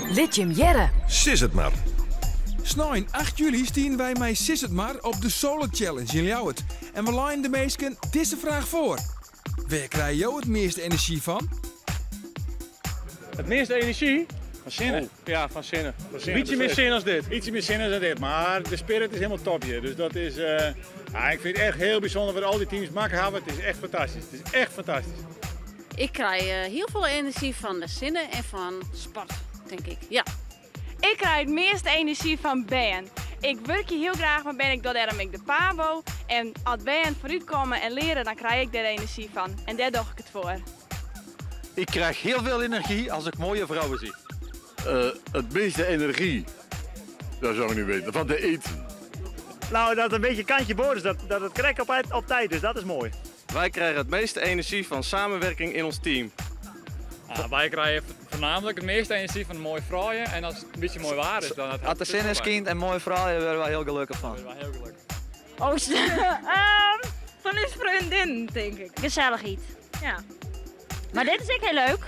Liedje Jerre. Sis het maar. Snijn 8 juli stien wij mij Sis het maar op de Solar Challenge in Ljouwert. En we lijnen de meesken deze vraag voor. Waar krijg je het meeste energie van? Het meeste energie? Van zinnen. Ja, van zinnen. Ietsje meer zin als dit. Ietsje meer zinnen dan dit, maar de spirit is helemaal top hier. Dus dat is, ik vind het echt heel bijzonder wat al die teams maken hebben. Het is echt fantastisch. Het is echt fantastisch. Ik krijg heel veel energie van de zinnen en van sport, denk ik. Ja. Ik krijg het meeste energie van band. Ik werk hier heel graag met band, ik doe daarom de PABO. En als band vooruit komen en leren, dan krijg ik daar energie van. En daar doe ik het voor. Ik krijg heel veel energie als ik mooie vrouwen zie. Het meeste energie, dat zou ik niet weten, van de eten. Nou, dat het een beetje kantje boord is, dat het krek op tijd is, dat is mooi. Wij krijgen het meeste energie van samenwerking in ons team. Wij krijgen voornamelijk het meeste energie van mooie vrouwen en als het een beetje mooi waar is dan het. Als er zin is kind en mooie vrouwen, daar worden we heel gelukkig van. Van uw vriendin, denk ik. Gezellig iets. Ja. Maar dit is ook heel leuk.